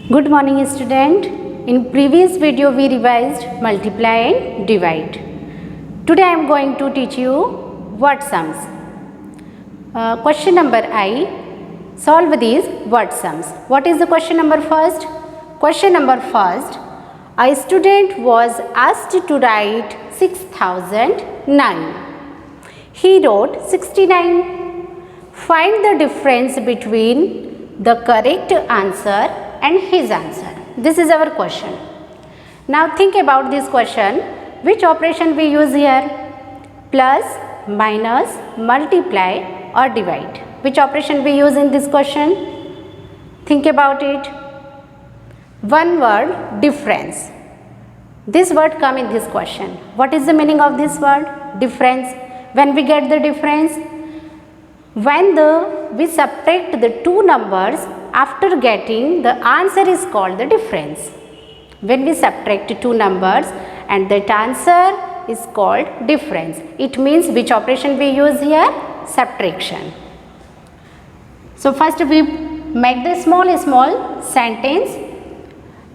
Good morning student. In previous video we revised multiply and divide. Today I am going to teach you word sums. Question number I. Solve these word sums. What is the question number first? Question number first. A student was asked to write 6009. He wrote 69. Find the difference between the correct answer and his answer. This is our question. Now think about this question. Which operation we use here? Plus, minus, multiply or divide. Which operation we use in this question? Think about it. One word, difference. This word come in this question. What is the meaning of this word? Difference. When we get the difference? When we subtract the two numbers, after getting the answer is called the difference. When we subtract two numbers and that answer is called difference. It means which operation we use here? Subtraction. So first we make the small sentence.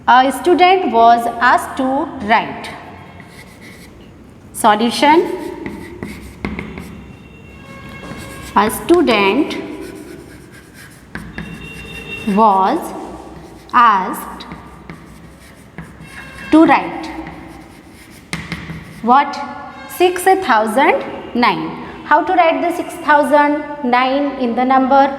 A student was asked to write. Solution. A student was asked to write what? 6009. How to write the 6009 in the number?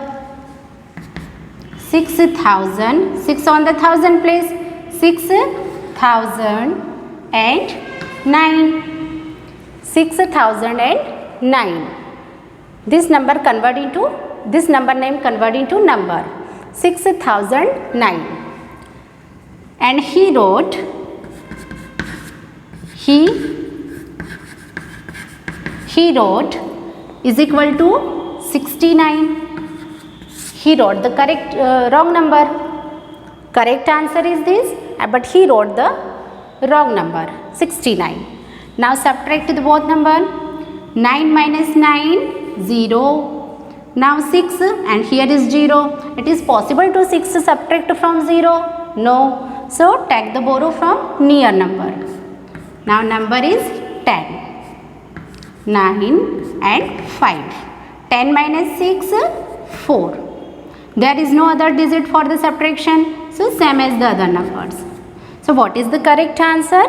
6000. 6 on the 1000 place. 6009. 6009. This number name convert into number 6009. And he wrote is equal to 69. He wrote the correct wrong number. Correct answer is this, but he wrote the wrong number 69. Now subtract the both number. 9 minus 9, 0. Now 6 and here is 0. It is possible to 6 subtract from 0? No. So take the borrow from near number. Now number is 10. 9 and 5. 10 minus 6, 4. There is no other digit for the subtraction. So same as the other numbers. So what is the correct answer?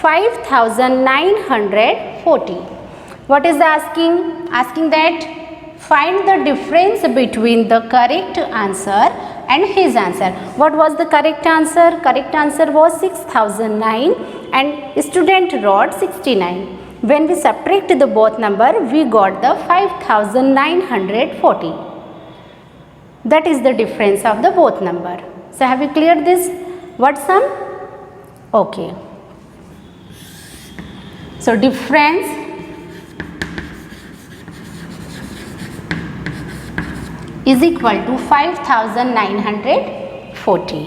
5940. What is the asking? Asking that find the difference between the correct answer and his answer. What was the correct answer? Correct answer was 6009 and student wrote 69. When we subtract the both number, we got the 5940. That is the difference of the both number. So have you cleared this word sum? Okay. So difference is equal to 5940.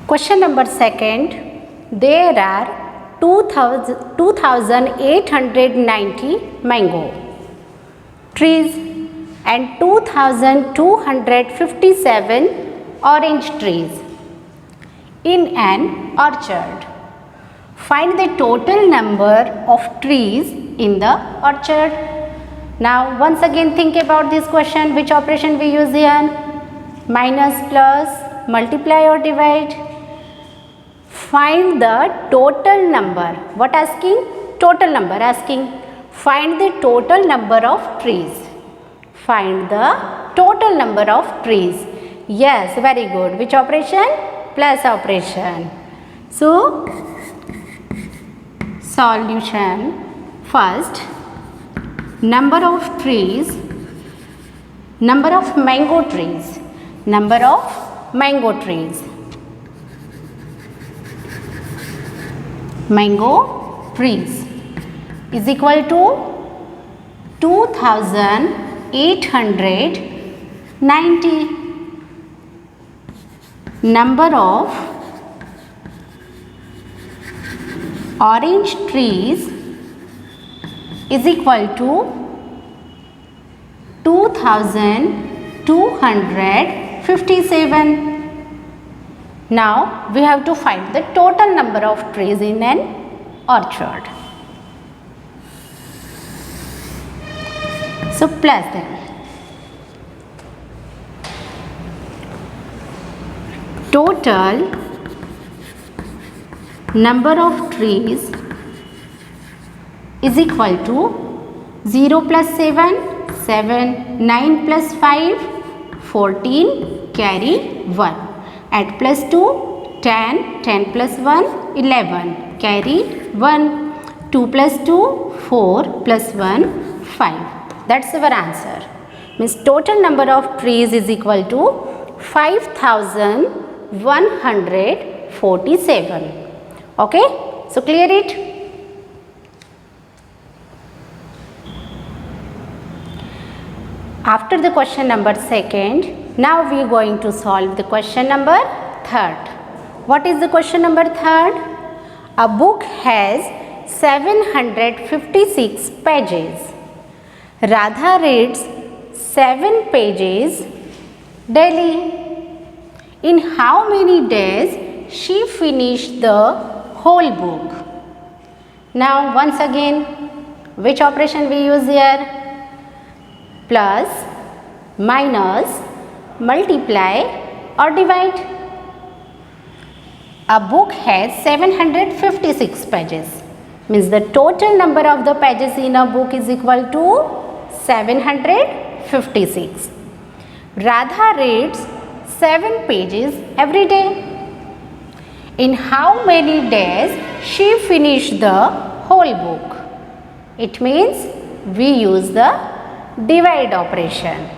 Question number second. There are 2890 mango trees and 2257 orange trees in an orchard. Find the total number of trees in the orchard. Now once again think about this question. Which operation we use here? Minus, plus, multiply or divide. Find the total number. What asking? Total number asking. Find the total number of trees. Find the total number of trees. Yes, very good. Which operation? Plus operation. So solution. First, number of trees, number of mango trees, number of mango trees. Mango trees is equal to 2890. Number of orange trees is equal to 2000 257. Now we have to find the total number of trees in an orchard. So plus them. Total number of trees is equal to 0 plus 7, 7, 9 plus 5, 14, carry 1. Add plus 2, 10, 10 plus 1, 11, carry 1. 2 plus 2, 4 plus 1, 5. That's our answer. Means total number of trees is equal to 5147. Okay, so clear it. After the question number 2nd, now we are going to solve the question number 3rd. What is the question number 3rd? A book has 756 pages. Radha reads 7 pages daily. In how many days she finished the whole book? Now once again, which operation we use here? Plus, minus, multiply or divide. A book has 756 pages. Means the total number of the pages in a book is equal to 756. Radha reads 7 pages every day. In how many days she finished the whole book? It means we use the divide operation.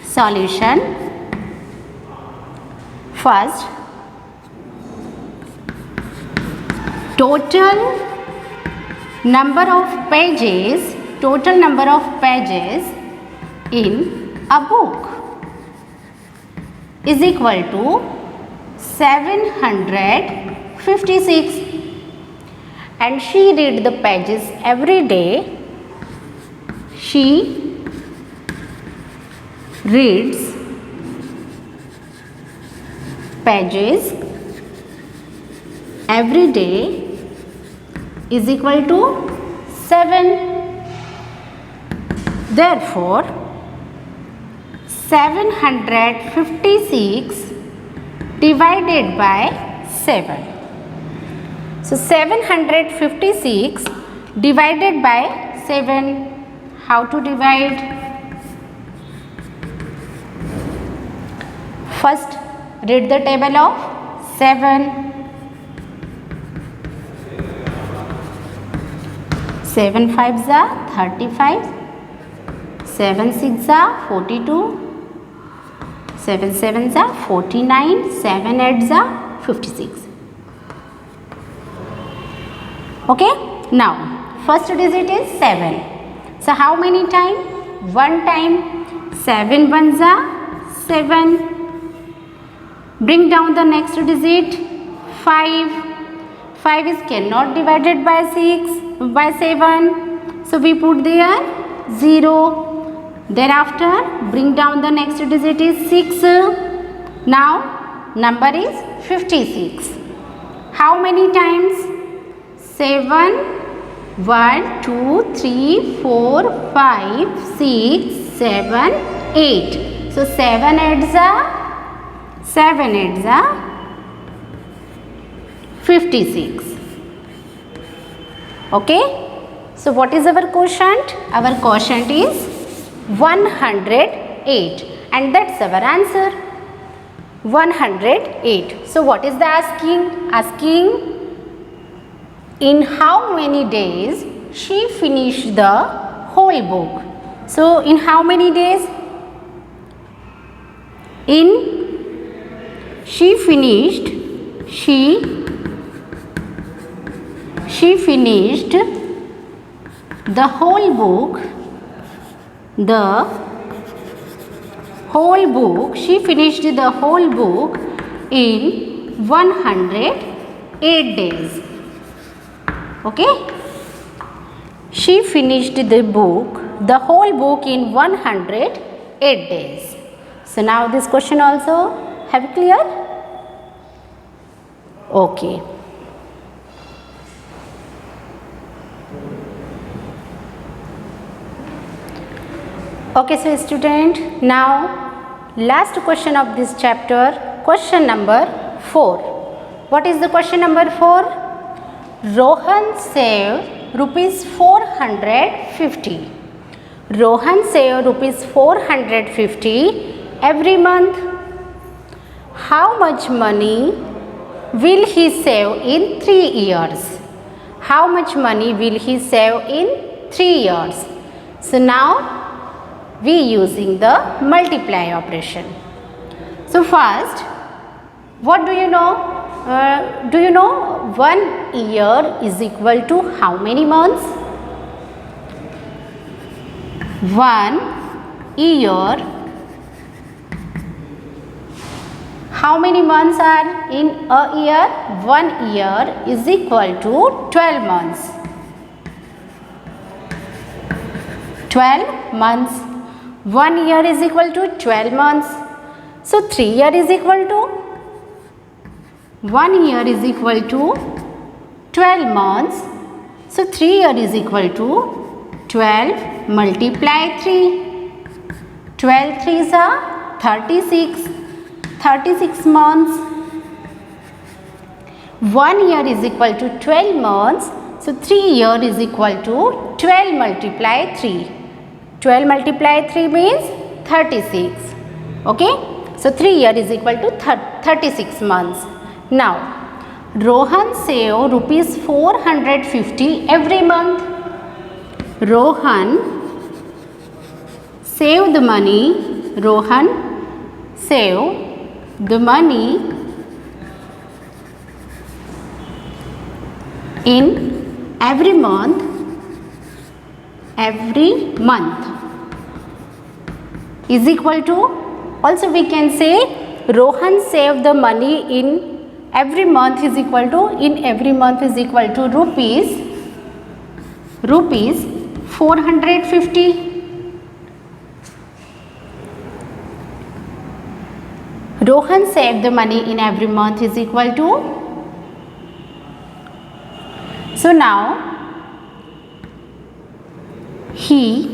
Solution. First, total number of pages in a book is equal to 756, and she read the pages every day. She reads pages every day is equal to 7. Therefore, 756 divided by 7. So 756 divided by 7. How to divide? First, read the table of 7. 7 5s are 35. 7 6s are 42. 7 7s are 49. 7 8s are 56. Okay. Now, first digit is 7. So, how many times? 1 time. 7 1s are 7. Bring down the next digit. 5. 5 is cannot divided by 7. So, we put there 0. Thereafter, bring down the next digit is 6. Now, number is 56. How many times? 7. 1, 2, 3, 4, 5, 6, 7, 8. So 7 8s are 56. Okay. So what is our quotient? Our quotient is 108, and that's our answer. 108. So what is the asking? Asking in how many days she finished the whole book. So in how many days? She finished the whole book. She finished the whole book in 108 days. Okay. She finished the whole book in 108 8 days. So now this question also have you clear? Okay. Okay, so student, now last question of this chapter, question number 4. What is the question number 4? Rohan saved rupees 450. Rohan saved rupees 450 every month. How much money will he save in 3 years? How much money will he save in 3 years? So now we using the multiply operation. So first, what do you know? Do you know 1 year is equal to how many months? 1 year. How many months are in a year? 1 year is equal to 12 months. 12 months. 1 year is equal to 12 months. So 3 year is equal to 1 year is equal to 12 months. So 3 year is equal to 12 multiply 3. 12 3s are 36. 36 months. 1 year is equal to 12 months. So 3 year is equal to 12 multiply 3. 12 multiply 3 means 36. Okay. So 3 year is equal to 36 months. Now, Rohan save rupees 450 every month. Rohan save the money. Rohan save the money in every month. Every month is equal to, also we can say Rohan save the money in every month is equal to, in every month is equal to rupees 450. Rohan saved the money in every month is equal to, so now he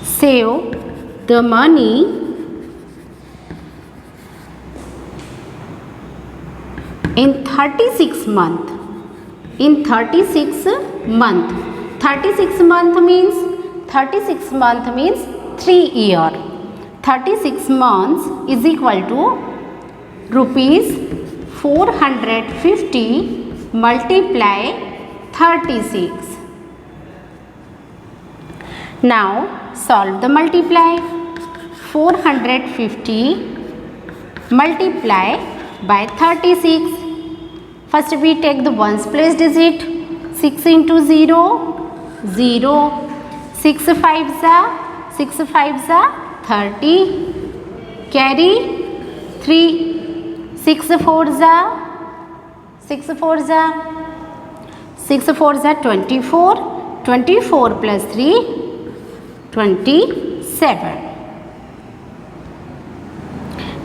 saved the money in 36 month. In 36 month. 36 month means 3 year. 36 months is equal to rupees 450 multiply 36. Now solve the multiply. 450 multiply by 36. First we take the ones place digit. 6 into 0, 0. 6 5s are 30. Carry 3. 6 4s are 24. 24 plus 3, 27.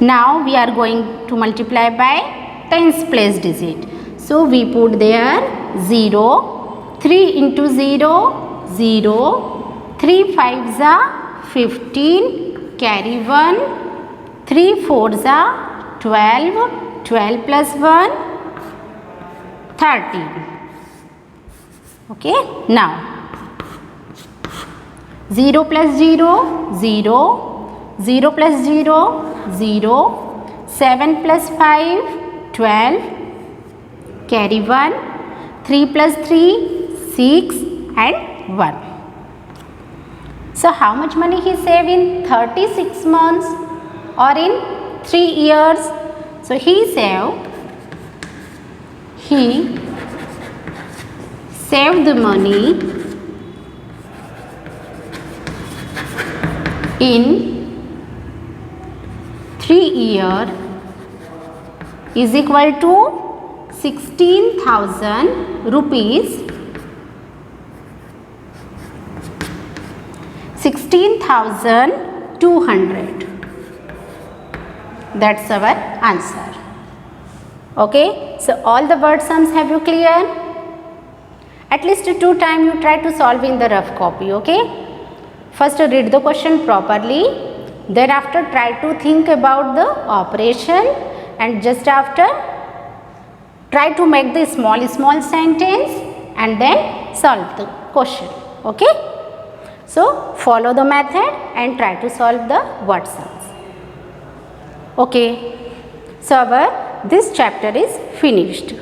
Now we are going to multiply by tens place digit. So we put there 0. 3 into 0, 0. 3 5s are 15. Carry 1. 3 4s are 12. 12 plus 1, 13. Okay. Now 0 plus 0, 0. 0 plus 0, 0. 7 plus 5, 12. Carry 1. 3 plus 3, 6 and 1. So how much money he saved in 36 months or in 3 years? So he saved the money in 3 years is equal to 16,000 rupees. 16,200. That's our answer. Okay, so all the word sums have you clear? At least 2 times you try to solve in the rough copy. Okay, first read the question properly, thereafter try to think about the operation, and just after try to make the small sentence and then solve the question. Okay, so follow the method and try to solve the word sums. Okay, so this chapter is finished.